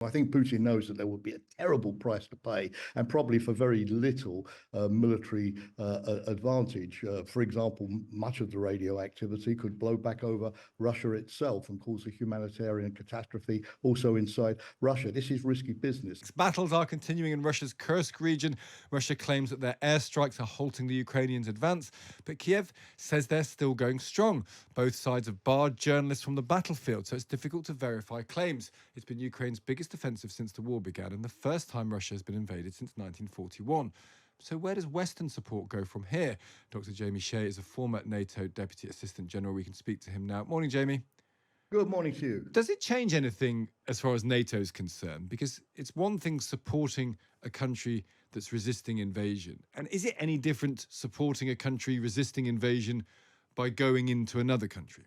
I think Putin knows that there would be a terrible price to pay, and probably for very little military advantage. For example, much of the radioactivity could blow back over Russia itself and cause a humanitarian catastrophe also inside Russia. This is risky business. Battles are continuing in Russia's Kursk region. Russia claims that their airstrikes are halting the Ukrainians' advance, but Kiev says they're still going strong. Both sides have barred journalists from the battlefield, so it's difficult to verify claims. It's been Ukraine's biggest offensive since the war began and the first time Russia has been invaded since 1941. So where does Western support go from here? Dr. Jamie Shea is a former NATO Deputy Assistant General. We can speak to him now. Morning, Jamie. Good morning to you. Does it change anything as far as NATO is concerned? Because it's one thing supporting a country that's resisting invasion. And is it any different supporting a country resisting invasion by going into another country?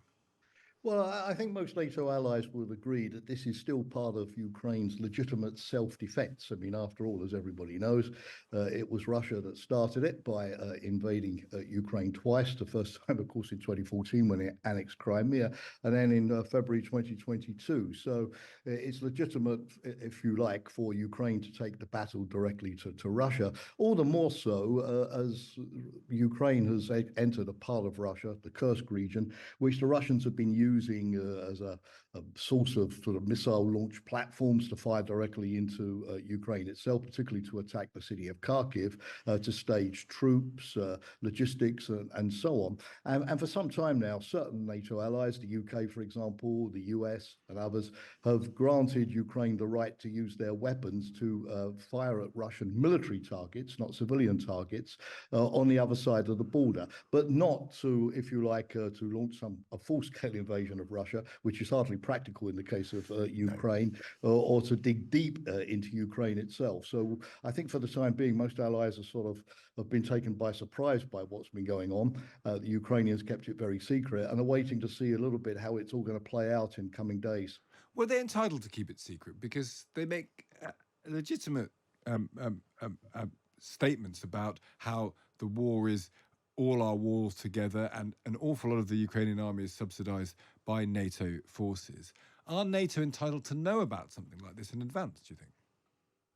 Well, I think most NATO allies will agree that this is still part of Ukraine's legitimate self-defense. I mean, after all, as everybody knows, it was Russia that started it by invading Ukraine twice. The first time, of course, in 2014 when it annexed Crimea, and then in February 2022. So it's legitimate, if you like, for Ukraine to take the battle directly to Russia. All the more so as Ukraine has entered a part of Russia, the Kursk region, which the Russians have been using as a source of sort of missile launch platforms to fire directly into Ukraine itself, particularly to attack the city of Kharkiv, to stage troops, logistics, and so on. And for some time now, certain NATO allies, the UK, for example, the US and others, have granted Ukraine the right to use their weapons to fire at Russian military targets, not civilian targets, on the other side of the border, but not to, if you like, to launch a full-scale invasion of Russia, which is hardly practical in the case of Ukraine, or to dig deep into Ukraine itself. So I think for the time being, most allies have been taken by surprise by what's been going on. The Ukrainians kept it very secret and are waiting to see a little bit how it's all going to play out in coming days. Well, they're entitled to keep it secret because they make legitimate statements about how the war is all our wars together, and an awful lot of the Ukrainian army is subsidized by NATO forces. Are NATO entitled to know about something like this in advance, do you think?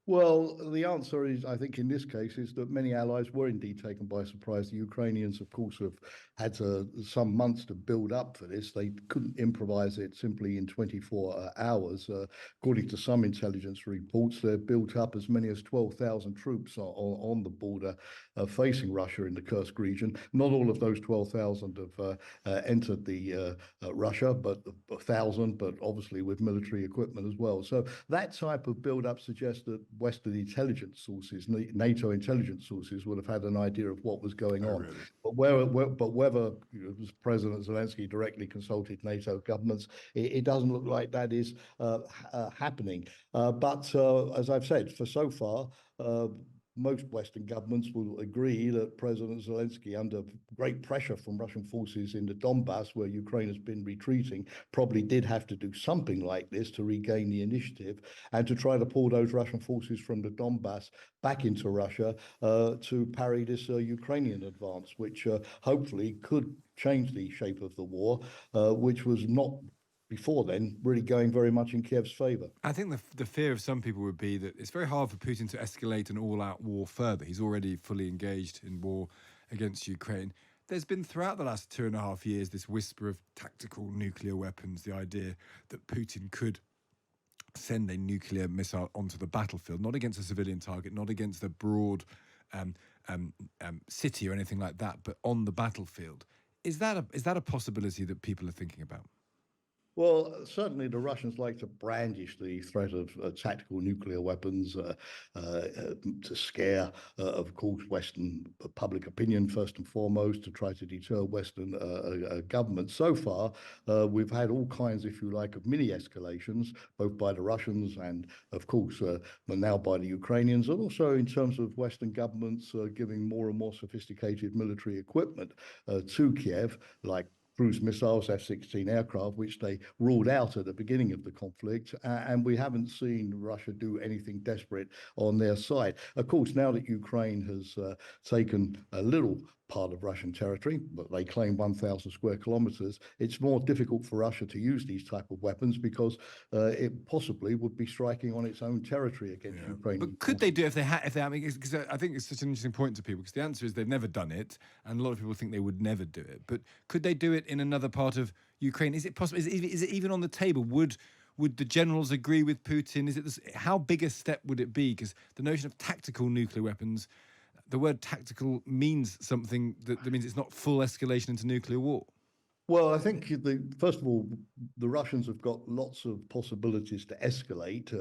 Well, the answer is, I think, in this case, is that many allies were indeed taken by surprise. The Ukrainians, of course, have had some months to build up for this. They couldn't improvise it simply in 24 hours. According to some intelligence reports, they've built up as many as 12,000 troops on the border facing Russia in the Kursk region. Not all of those 12,000 have entered the Russia, but 1,000, but obviously with military equipment as well. So that type of build-up suggests that Western intelligence sources, NATO intelligence sources, would have had an idea of what was going on. Really? But whether President Zelensky directly consulted NATO governments, it doesn't look like that is happening. But as I've said, for so far, most Western governments will agree that President Zelensky, under great pressure from Russian forces in the Donbass, where Ukraine has been retreating, probably did have to do something like this to regain the initiative and to try to pull those Russian forces from the Donbass back into Russia to parry this Ukrainian advance, which hopefully could change the shape of the war, which was not before then really going very much in Kiev's favor. I think the fear of some people would be that it's very hard for Putin to escalate an all-out war further. He's already fully engaged in war against Ukraine. There's been throughout the last 2.5 years this whisper of tactical nuclear weapons, the idea that Putin could send a nuclear missile onto the battlefield, not against a civilian target, not against a broad city or anything like that, but on the battlefield. Is that a possibility that people are thinking about? Well, certainly the Russians like to brandish the threat of tactical nuclear weapons to scare, of course, Western public opinion first and foremost, to try to deter Western governments. So far, we've had all kinds, if you like, of mini escalations, both by the Russians and, of course, now by the Ukrainians, and also in terms of Western governments giving more and more sophisticated military equipment to Kiev, like cruise missiles, F-16 aircraft, which they ruled out at the beginning of the conflict. And we haven't seen Russia do anything desperate on their side. Of course, now that Ukraine has taken a little part of Russian territory, but they claim 1,000 square kilometers. It's more difficult for Russia to use these type of weapons because it possibly would be striking on its own territory against Ukraine. But could they do it if they had? If they, I mean, because I think it's such an interesting point to people. Because the answer is they've never done it, and a lot of people think they would never do it. But could they do it in another part of Ukraine? Is it possible? Is it even on the table? Would the generals agree with Putin? Is it this, how big a step would it be? Because the notion of tactical nuclear weapons, the word tactical means something that means it's not full escalation into nuclear war. Well, I think first of all, the Russians have got lots of possibilities to escalate,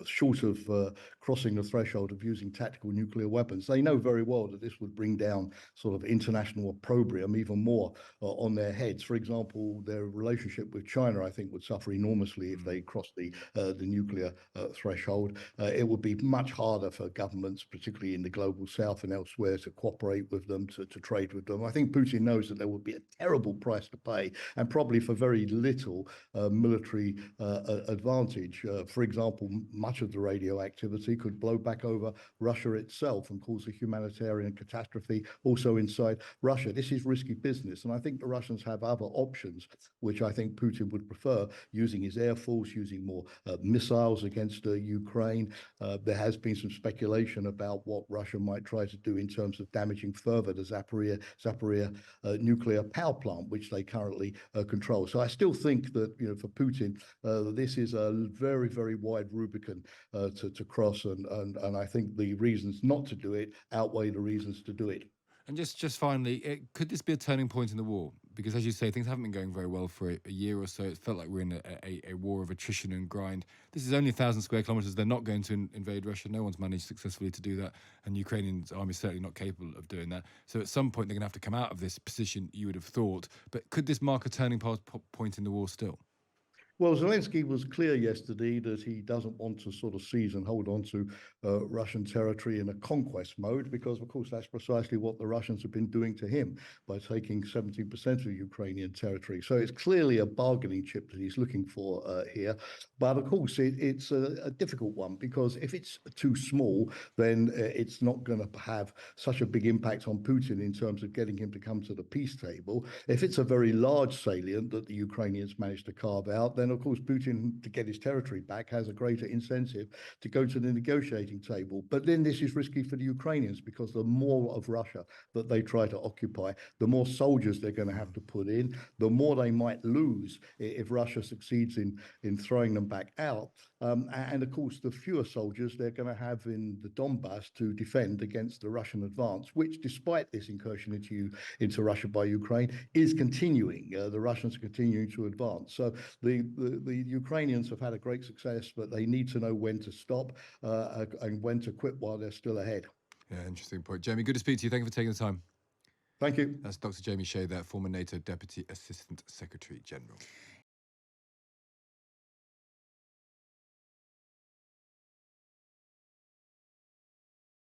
short of crossing the threshold of using tactical nuclear weapons. They know very well that this would bring down sort of international opprobrium even more on their heads. For example, their relationship with China, I think, would suffer enormously if they crossed the nuclear threshold. It would be much harder for governments, particularly in the global south and elsewhere, to cooperate with them, to trade with them. I think Putin knows that there would be a terrible price to pay, and probably for very little military advantage. For example, much of the radioactivity could blow back over Russia itself and cause a humanitarian catastrophe also inside Russia. This is risky business, and I think the Russians have other options, which I think Putin would prefer, using his air force, using more missiles against Ukraine. There has been some speculation about what Russia might try to do in terms of damaging further the Zaporizhzhia nuclear power plant, which they currently control. So I still think that, for Putin, this is a very, very wide Rubicon to cross, and I think the reasons not to do it outweigh the reasons to do it. And just finally, could this be a turning point in the war? Because as you say, things haven't been going very well for a year or so. It felt like we're in a war of attrition and grind. This is only 1,000 square kilometers. They're not going to invade Russia. No one's managed successfully to do that. And Ukrainian army is certainly not capable of doing that. So at some point, they're going to have to come out of this position, you would have thought. But could this mark a turning point in the war still? Well, Zelensky was clear yesterday that he doesn't want to sort of seize and hold on to Russian territory in a conquest mode, because, of course, that's precisely what the Russians have been doing to him by taking 17% of Ukrainian territory. So it's clearly a bargaining chip that he's looking for here. But, of course, it's a difficult one, because if it's too small, then it's not going to have such a big impact on Putin in terms of getting him to come to the peace table. If it's a very large salient that the Ukrainians managed to carve out, then of course Putin, to get his territory back, has a greater incentive to go to the negotiating table. But then this is risky for the Ukrainians, because the more of Russia that they try to occupy, the more soldiers they're going to have to put in, the more they might lose if Russia succeeds in throwing them back out. And of course, the fewer soldiers they're going to have in the Donbass to defend against the Russian advance, which, despite this incursion into Russia by Ukraine, is continuing. The Russians are continuing to advance. So the Ukrainians have had a great success, but they need to know when to stop and when to quit while they're still ahead. Yeah, interesting point. Jamie, good to speak to you. Thank you for taking the time. Thank you. That's Dr. Jamie Shea, there, former NATO Deputy Assistant Secretary General.